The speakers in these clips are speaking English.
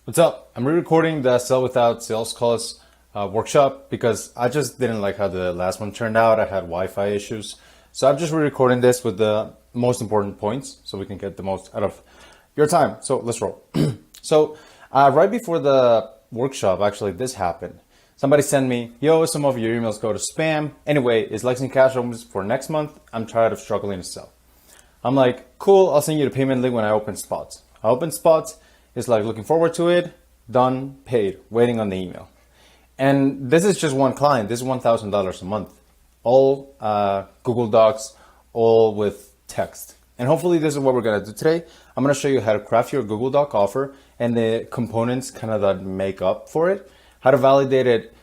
What's up? I'm re-recording the Sell Without Sales Calls workshop because I just didn't like how the last one turned out. I had Wi-Fi issues. So I'm just re-recording this with the most important points so we can get the most out of your time. So let's roll. Right before the workshop, actually, this happened. Somebody sent me, yo, some of your emails go to spam. Anyway, is Lexington Cash opens for next month? I'm tired of struggling to sell. I'm like, cool, I'll send you the payment link when I open spots. I open spots. It's like looking forward to it, done, paid, waiting on the email. And this is just one client. This is $1,000 a month. All Google Docs, all with text. And hopefully this is what we're gonna do today. I'm gonna show you how to craft your Google Doc offer and the components kind of that make up for it, how to validate it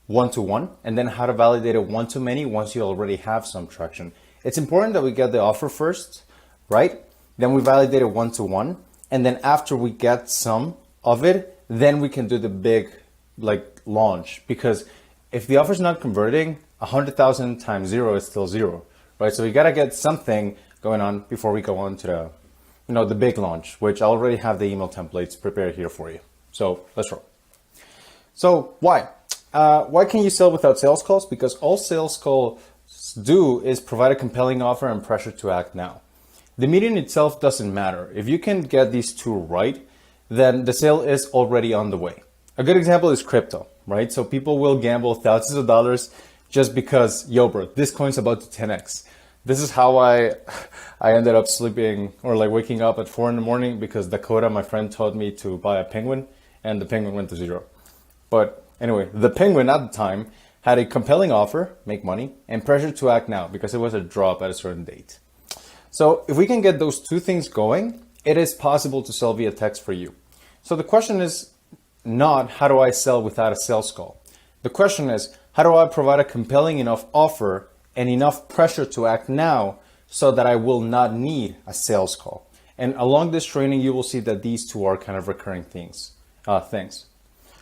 one-to-one, and then how to validate it one-to-many once you already have some traction. It's important that we get the offer first, right? Then we validate it one-to-one. And then after we get some of it, then we can do the big launch. Because if the offer's not converting, 100,000 times zero is still zero, right? So we gotta get something going on before we go on to the big launch, which I already have the email templates prepared here for you. So let's roll. So why can you sell without sales calls? Because all sales calls do is provide a compelling offer and pressure to act now. The meeting itself doesn't matter. If you can get these two right, then the sale is already on the way. A good example is crypto, right? So people will gamble thousands of dollars just because, yo bro, this coin's about to 10x. This is how I ended up sleeping or waking up at 4 in the morning because Dakota, my friend, told me to buy a penguin and the penguin went to zero. But anyway, the penguin at the time had a compelling offer, make money, and pressure to act now because it was a drop at a certain date. So if we can get those two things going, it is possible to sell via text for you. So the question is not how do I sell without a sales call? The question is how do I provide a compelling enough offer and enough pressure to act now so that I will not need a sales call? And along this training, you will see that these two are kind of recurring things.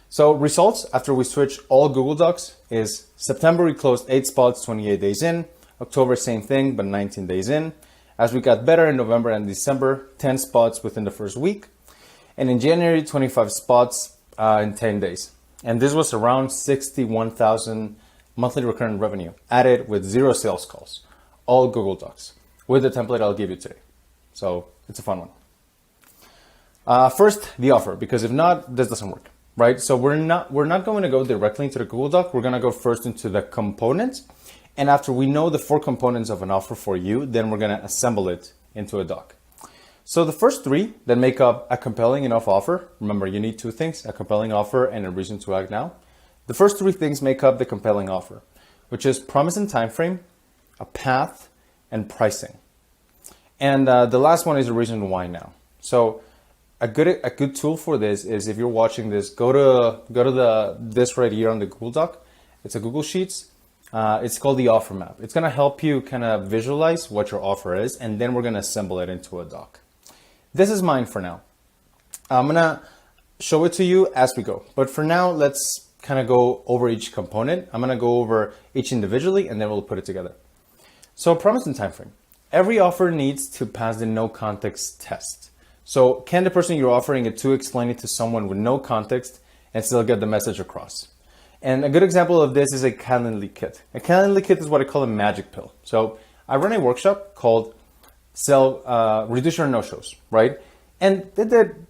So results after we switch all Google Docs is September, we closed 8 spots, 28 days in. October, same thing, but 19 days in. As we got better in November and December, 10 spots within the first week. And in January, 25 spots in 10 days. And this was around 61,000 monthly recurring revenue added with 0 sales calls, all Google Docs with the template I'll give you today. So it's a fun one. First, the offer, because if not, this doesn't work, right? So we're not going to go directly into the Google Doc. We're going to go first into the components. And after we know the 4 components of an offer for you, then we're going to assemble it into a doc. So the first 3 that make up a compelling enough offer, remember you need 2 things, a compelling offer and a reason to act now. The first 3 things make up the compelling offer, which is promise and time frame, a path, and pricing. And the last one is a reason why now. So a good tool for this is if you're watching this, go to this right here on the Google Doc. It's a Google Sheets. It's called the offer map. It's going to help you kind of visualize what your offer is, and then we're going to assemble it into a doc. This is mine for now. I'm going to show it to you as we go. But for now, let's kind of go over each component. I'm going to go over each individually, and then we'll put it together. So promise and time frame. Every offer needs to pass the no context test. So can the person you're offering it to explain it to someone with no context and still get the message across? And a good example of this is a Calendly kit. A Calendly kit is what I call a magic pill. So I run a workshop called Reduce Your No-Shows, right? And they did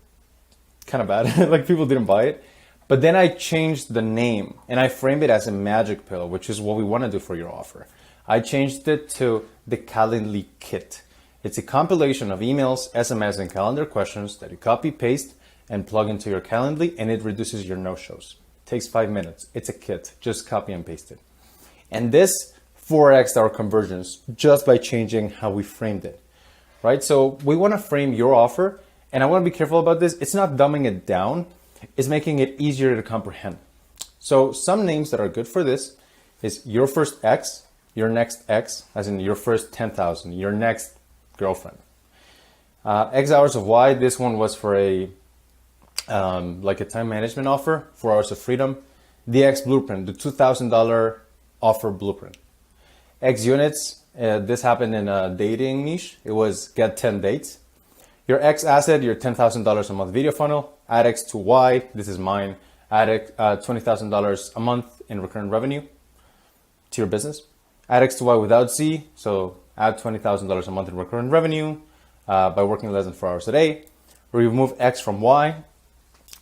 kind of bad, people didn't buy it. But then I changed the name and I framed it as a magic pill, which is what we want to do for your offer. I changed it to the Calendly kit. It's a compilation of emails, SMS, and calendar questions that you copy, paste, and plug into your Calendly, and it reduces your no-shows. Takes 5 minutes. It's a kit. Just copy and paste it. And this 4x our conversions just by changing how we framed it, right? So we want to frame your offer, and I want to be careful about this. It's not dumbing it down. It's making it easier to comprehend. So some names that are good for this is your first X, your next X, as in your first 10,000, your next girlfriend. X hours of Y, this one was for a time management offer, 4 hours of freedom. The X blueprint, the $2,000 offer blueprint. X units, this happened in a dating niche. It was get 10 dates. Your X asset, your $10,000 a month video funnel, add X to Y, this is mine, add $20,000 a month in recurring revenue to your business. Add X to Y without Z, so add $20,000 a month in recurring revenue by working less than 4 hours a day. Remove X from Y.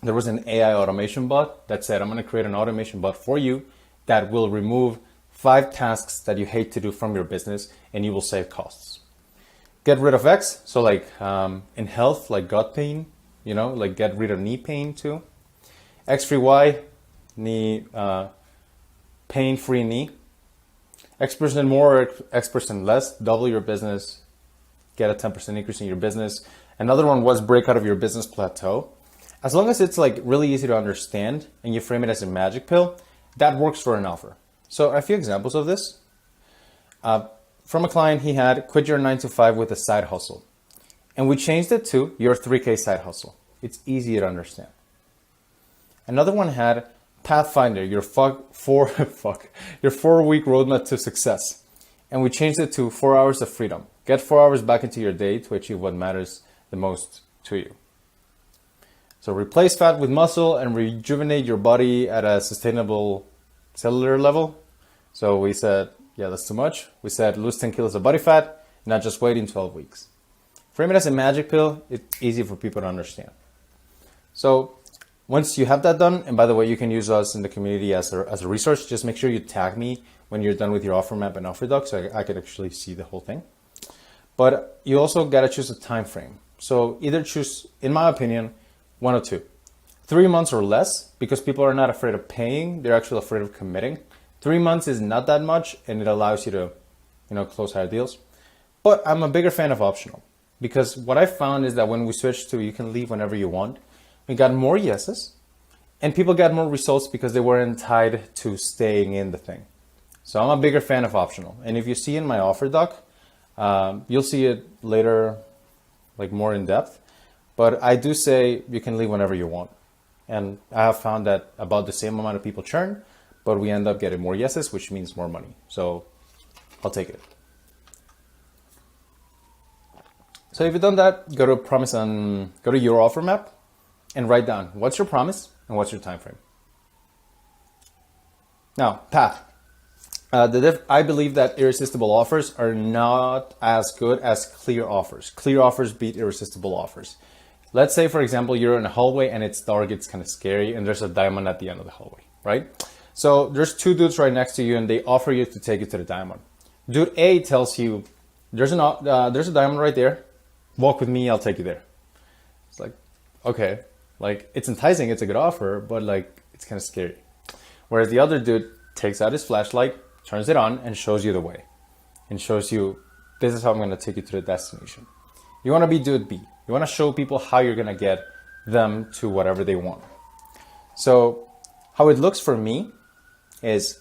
There was an AI automation bot that said, I'm going to create an automation bot for you that will remove 5 tasks that you hate to do from your business and you will save costs. Get rid of X, so like in health, like gut pain, like get rid of knee pain too. X-free Y, knee, pain-free knee. X% more, X% less, double your business, get a 10% increase in your business. Another one was break out of your business plateau. As long as it's like really easy to understand and you frame it as a magic pill, that works for an offer. So a few examples of this. From a client, he had quit your 9 to 5 with a side hustle. And we changed it to your 3K side hustle. It's easy to understand. Another one had Pathfinder, your 4-week roadmap to success. And we changed it to 4 hours of freedom. Get 4 hours back into your day to achieve what matters the most to you. So replace fat with muscle and rejuvenate your body at a sustainable cellular level. So we said, yeah, that's too much. We said lose 10 kilos of body fat, not just wait in 12 weeks. Frame it as a magic pill. It's easy for people to understand. So once you have that done, and by the way, you can use us in the community as a resource. Just make sure you tag me when you're done with your offer map and offer doc so I could actually see the whole thing. But you also got to choose a time frame. So either choose, in my opinion, one or two. 3 months or less, because people are not afraid of paying, they're actually afraid of committing. 3 months is not that much, and it allows you to, close higher deals. But I'm a bigger fan of optional, because what I found is that when we switched to you can leave whenever you want, we got more yeses, and people got more results because they weren't tied to staying in the thing. So I'm a bigger fan of optional. And if you see in my offer doc, you'll see it later, like more in depth. But I do say you can leave whenever you want. And I have found that about the same amount of people churn, but we end up getting more yeses, which means more money. So I'll take it. So if you've done that, go to your offer map and write down what's your promise and what's your time frame. Now, path. I believe that irresistible offers are not as good as clear offers. Clear offers beat irresistible offers. Let's say, for example, you're in a hallway and it's dark, it's kind of scary, and there's a diamond at the end of the hallway, right? So there's 2 dudes right next to you and they offer you to take you to the diamond. Dude A tells you, there's a diamond right there. Walk with me, I'll take you there. It's like, okay, like it's enticing, it's a good offer, but like it's kind of scary. Whereas the other dude takes out his flashlight, turns it on, and shows you the way. And shows you, this is how I'm gonna take you to the destination. You wanna be dude B. You wanna show people how you're gonna get them to whatever they want. So how it looks for me is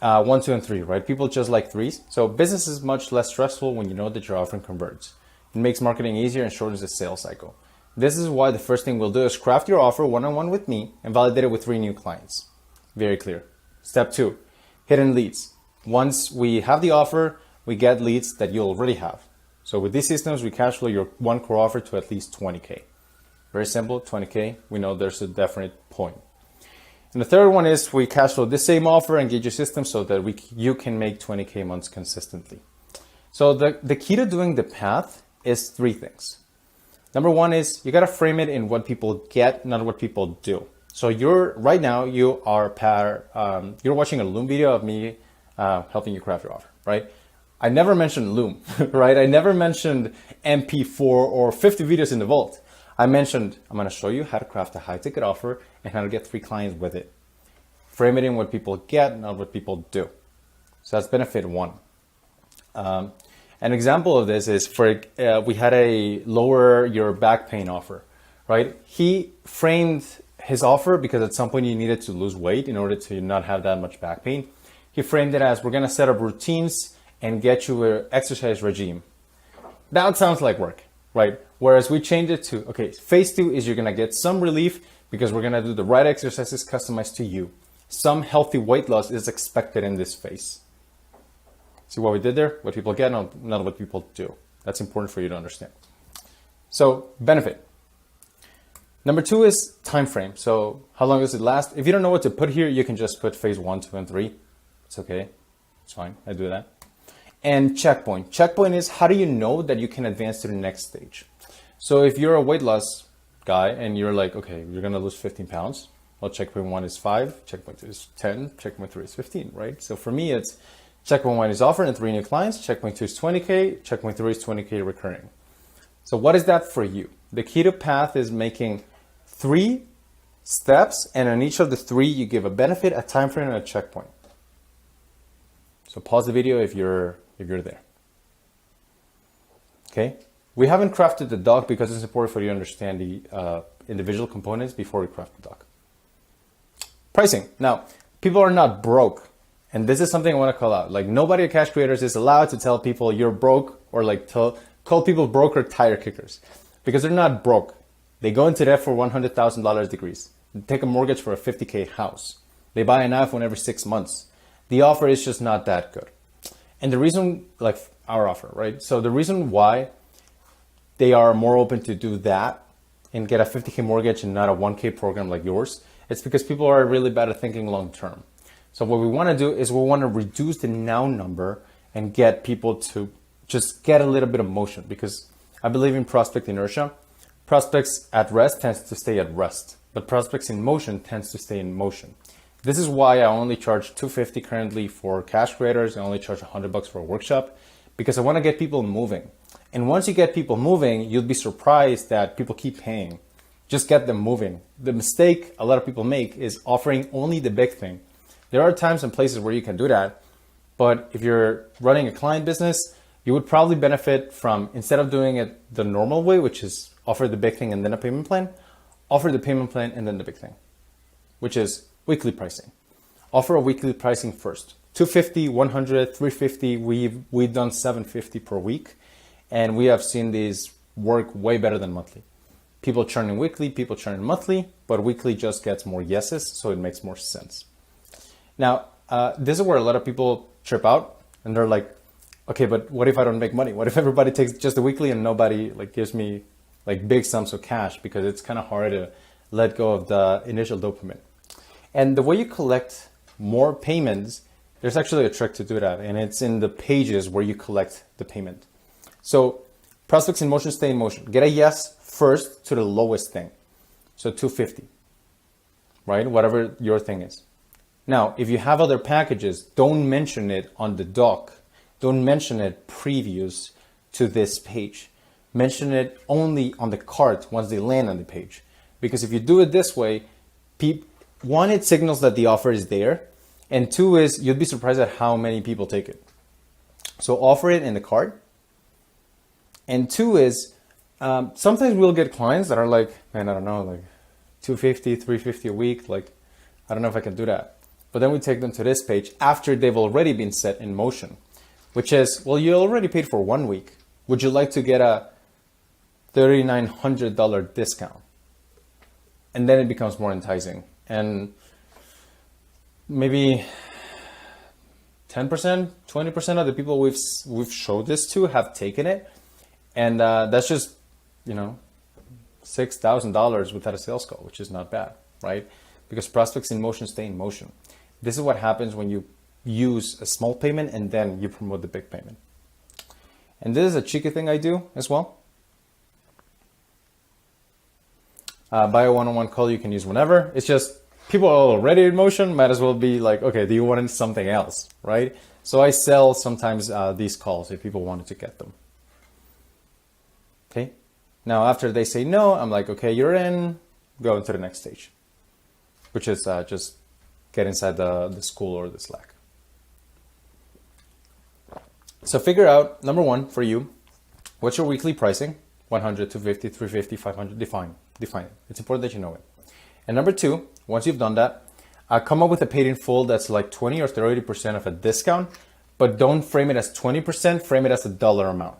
1, 2, and 3, right? People just like 3s. So business is much less stressful when you know that your offering converts. It makes marketing easier and shortens the sales cycle. This is why the first thing we'll do is craft your offer one-on-one with me and validate it with 3 new clients. Very clear. Step 2, hidden leads. Once we have the offer, we get leads that you already have. So with these systems, we cash flow your 1 core offer to at least 20K. Very simple, 20K. We know there's a definite point. And the third one is we cash flow this same offer and get your system so that you can make 20K months consistently. So the key to doing the path is 3 things. Number 1 is you got to frame it in what people get, not what people do. So you're watching a Loom video of me helping you craft your offer, right? I never mentioned Loom, right? I never mentioned MP4 or 50 videos in the vault. I mentioned I'm going to show you how to craft a high ticket offer and how to get 3 clients with it. Frame it in what people get, not what people do. So that's benefit 1. An example of this is we had a lower your back pain offer, right? He framed his offer because at some point you needed to lose weight in order to not have that much back pain. He framed it as we're going to set up routines and get you an exercise regime. That sounds like work, right? Whereas we changed it to, okay, phase 2 is you're going to get some relief because we're going to do the right exercises customized to you. Some healthy weight loss is expected in this phase. See what we did there? What people get, not what people do. That's important for you to understand. So benefit. Number two is time frame. So how long does it last? If you don't know what to put here, you can just put phase 1, 2, and 3. It's okay. It's fine. I do that. And checkpoint. Checkpoint is how do you know that you can advance to the next stage? So if you're a weight loss guy and you're like, okay, you're going to lose 15 pounds. Well, checkpoint 1 is 5, checkpoint 2 is 10, checkpoint 3 is 15, right? So for me, it's checkpoint 1 is offer and 3 new clients. Checkpoint 2 is 20K. Checkpoint 3 is 20K recurring. So what is that for you? The keto path is making 3 steps, and on each of the 3, you give a benefit, a time frame, and a checkpoint. So pause the video if you're there. Okay. We haven't crafted the doc because it's important for you to understand the individual components before we craft the doc. Pricing. Now, people are not broke. And this is something I want to call out. Like, nobody at Cash Creators is allowed to tell people you're broke, or like call people broke or tire kickers, because they're not broke. They go into debt for $100,000 degrees. They take a mortgage for a $50K house. They buy an iPhone every 6 months. The offer is just not that good. And the reason, like our offer, right? So the reason why they are more open to do that and get a $50K mortgage and not a $1K program like yours, it's because people are really bad at thinking long term. So what we want to do is we want to reduce the now number and get people to just get a little bit of motion, because I believe in prospect inertia. Prospects at rest tends to stay at rest, but prospects in motion tends to stay in motion. This is why I only charge $250 currently for Cash Creators. I only charge $100 for a workshop, because I want to get people moving. And once you get people moving, you'll be surprised that people keep paying. Just get them moving. The mistake a lot of people make is offering only the big thing. There are times and places where you can do that, but if you're running a client business, you would probably benefit from, instead of doing it the normal way, which is offer the big thing and then a payment plan, offer the payment plan and then the big thing, which is weekly pricing. Offer a weekly pricing first. $250, $100, $350. We've done $750 per week, and we have seen these work way better than monthly. People churning weekly, people churning monthly, but weekly just gets more yeses, so it makes more sense. Now, this is where a lot of people trip out, and they're like, okay, but what if I don't make money? What if everybody takes just the weekly and nobody like gives me like big sums of cash? Because it's kind of hard to let go of the initial dopamine. And the way you collect more payments, there's actually a trick to do that, and it's in the pages where you collect the payment. So prospects in motion stay in motion. Get a yes first to the lowest thing. So $250, right? Whatever your thing is. Now, if you have other packages, don't mention it on the doc. Don't mention it previous to this page. Mention it only on the cart once they land on the page. Because if you do it this way, one, it signals that the offer is there. And two is, you'd be surprised at how many people take it. So offer it in the cart. And two is, sometimes we'll get clients that are like, man, I don't know, like $250, $350 a week. Like, I don't know if I can do that. But then we take them to this page after they've already been set in motion, which is, well, you already paid for 1 week. Would you like to get a $3,900 discount? And then it becomes more enticing. And maybe 10%, 20% of the people we've showed this to have taken it. And that's just, $6,000 without a sales call, which is not bad, right? Because prospects in motion stay in motion. This is what happens when you use a small payment and then you promote the big payment. And this is a cheeky thing I do as well. Buy a one-on-one call you can use whenever. It's just people are already in motion, might as well be like, okay, do you want something else, right? So I sell sometimes these calls if people wanted to get them. Okay. Now, after they say no, I'm like, okay, you're in, go into the next stage, which is just get inside the school or the Slack. So figure out, number one, for you, what's your weekly pricing? 100, 250, 350, 500, define it. It's important that you know it. And number two, once you've done that, come up with a paid in full that's like 20 or 30% of a discount, but don't frame it as 20%, frame it as a dollar amount.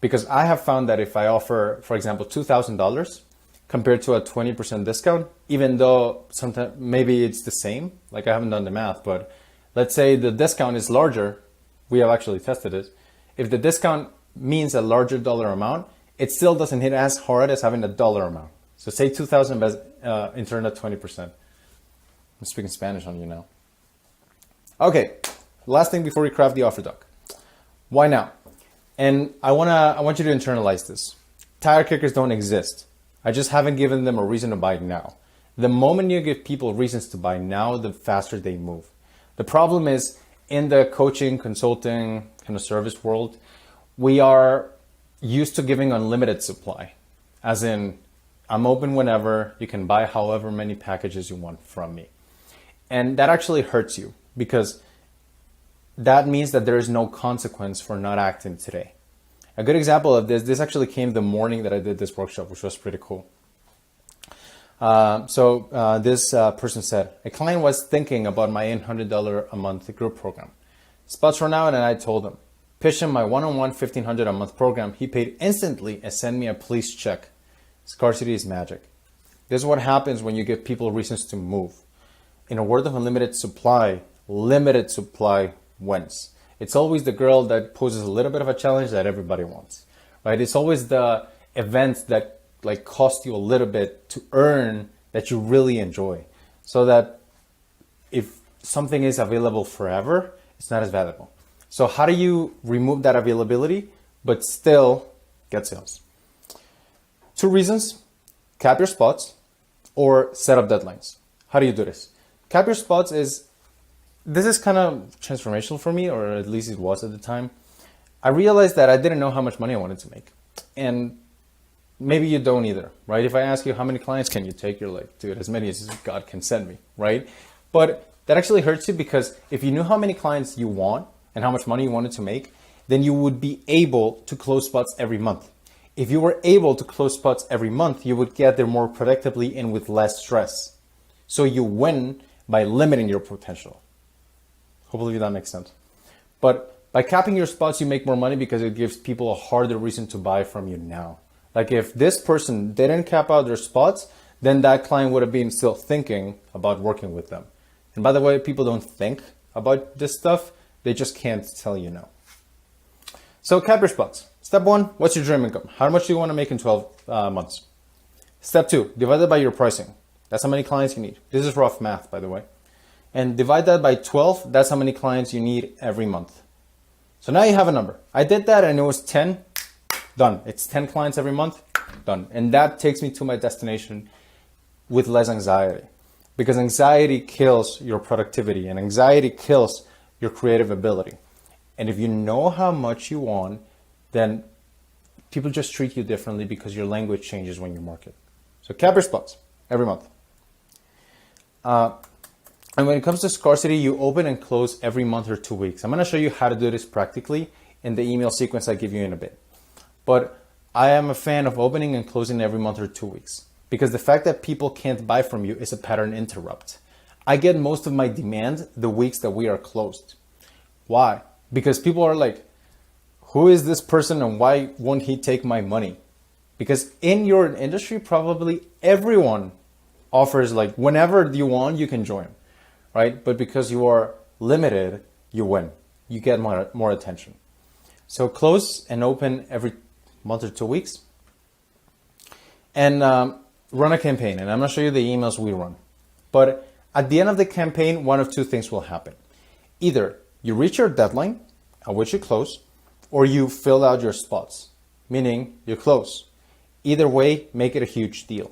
Because I have found that if I offer, for example, $2,000 compared to a 20% discount, even though sometimes maybe it's the same, like I haven't done the math, but let's say the discount is larger, we have actually tested it. If the discount means a larger dollar amount, it still doesn't hit as hard as having a dollar amount. So say 2,000 and turn at 20%. I'm speaking Spanish on you now. Okay, last thing before we craft the offer doc. Why now? And I want you to internalize this. Tire kickers don't exist. I just haven't given them a reason to buy now. The moment you give people reasons to buy now, the faster they move. The problem is in the coaching, consulting, kind of service world, we are used to giving unlimited supply. As in, I'm open whenever, you can buy however many packages you want from me. And that actually hurts you because that means that there is no consequence for not acting today. A good example of this actually came the morning that I did this workshop, which was pretty cool. This person said, a client was thinking about my $800 a month group program. Spots run out and I told him, pitch him my one-on-one $1,500 a month program. He paid instantly and sent me a police check. Scarcity is magic. This is what happens when you give people reasons to move. In a world of unlimited supply, limited supply wins. It's always the girl that poses a little bit of a challenge that everybody wants, right? It's always the events that like cost you a little bit to earn that you really enjoy, so that if something is available forever, it's not as valuable. So how do you remove that availability but still get sales? 2 reasons: cap your spots or set up deadlines. How do you do this? Cap your spots this is kind of transformational for me, or at least it was at the time. I realized that I didn't know how much money I wanted to make. And maybe you don't either, right? If I ask you how many clients can you take, you're like, dude, as many as God can send me, right? But that actually hurts you, because if you knew how many clients you want and how much money you wanted to make, then you would be able to close spots every month. If you were able to close spots every month, you would get there more predictably and with less stress. So you win by limiting your potential. Hopefully that makes sense. But by capping your spots, you make more money because it gives people a harder reason to buy from you now. Like if this person didn't cap out their spots, then that client would have been still thinking about working with them. And by the way, people don't think about this stuff. They just can't tell you no. So cap your spots. Step 1, what's your dream income? How much do you want to make in 12 months? Step 2, divide it by your pricing. That's how many clients you need. This is rough math, by the way. And divide that by 12, that's how many clients you need every month. So now you have a number. I did that and it was 10, done. It's 10 clients every month, done. And that takes me to my destination with less anxiety, because anxiety kills your productivity and anxiety kills your creative ability. And if you know how much you want, then people just treat you differently because your language changes when you market. So cap your spots every month. And when it comes to scarcity, you open and close every month or 2 weeks. I'm going to show you how to do this practically in the email sequence I give you in a bit. But I am a fan of opening and closing every month or 2 weeks, because the fact that people can't buy from you is a pattern interrupt. I get most of my demand the weeks that we are closed. Why? Because people are like, who is this person and why won't he take my money? Because in your industry, probably everyone offers like whenever you want, you can join. Right? But because you are limited, you win. You get more attention. So close and open every month or 2 weeks. And run a campaign. And I'm going to show you the emails we run. But at the end of the campaign, one of 2 things will happen. Either you reach your deadline, at which you close, or you fill out your spots, meaning you close. Either way, make it a huge deal.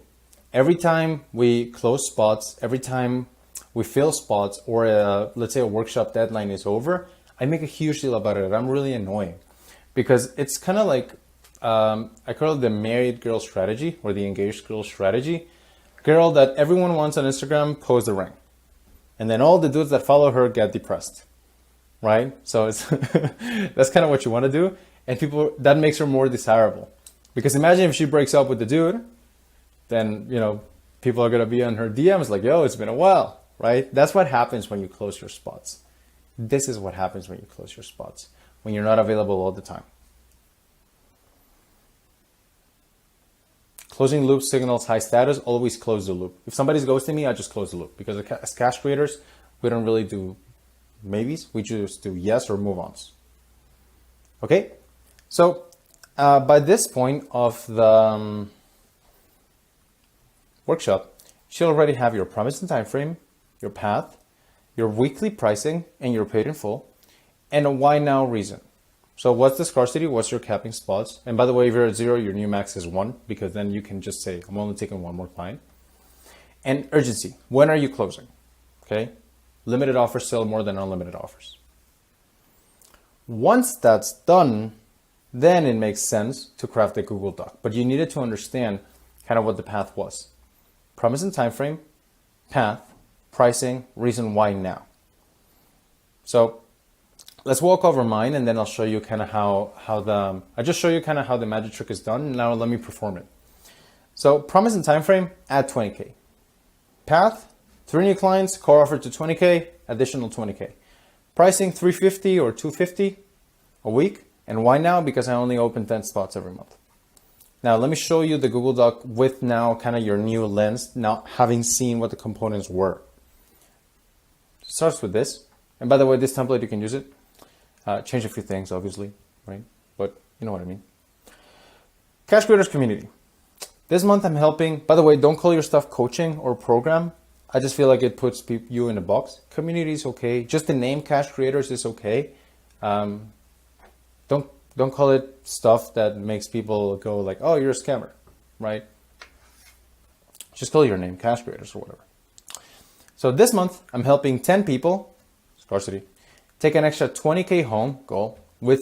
Every time we close spots, every time we fill spots, or let's say a workshop deadline is over, I make a huge deal about it. I'm really annoying because it's kind of like, I call it the married girl strategy or the engaged girl strategy. Girl that everyone wants on Instagram, posts the ring. And then all the dudes that follow her get depressed, right? So it's that's kind of what you want to do. And people, that makes her more desirable. Because imagine if she breaks up with the dude, then, people are going to be on her DMs like, yo, it's been a while. Right? That's what happens when you close your spots. This is what happens when you close your spots, when you're not available all the time. Closing loop signals high status, always close the loop. If somebody's ghosting me, I just close the loop, because as cash creators, we don't really do maybes. We just do yes or move ons. Okay? So By this point of the workshop, you should already have your promise and time frame, your path, your weekly pricing, and your paid in full, and a why now reason. So what's the scarcity? What's your capping spots? And by the way, if you're at 0, your new max is 1, because then you can just say, I'm only taking 1 more client. And urgency. When are you closing? Okay. Limited offers sell more than unlimited offers. Once that's done, then it makes sense to craft a Google Doc. But you needed to understand kind of what the path was. Promise and time frame, path, pricing, reason why now. So let's walk over mine, and then I'll show you kind of I just show you kind of how the magic trick is done. Now let me perform it. So promise and time frame, add 20K. Path, 3 new clients, core offer to 20K, additional 20K. Pricing, 350 or 250 a week. And why now? Because I only open 10 spots every month. Now let me show you the Google Doc with now kind of your new lens, now having seen what the components were. It starts with this. And by the way, this template, you can use it. Change a few things, obviously, right? But you know what I mean. Cash Creators Community. This month I'm helping, by the way, don't call your stuff coaching or program. I just feel like it puts you in a box. Community is okay. Just the name Cash Creators is okay. Don't call it stuff that makes people go like, oh, you're a scammer, right? Just call your name Cash Creators or whatever. So this month I'm helping 10 people, scarcity, take an extra 20K home goal with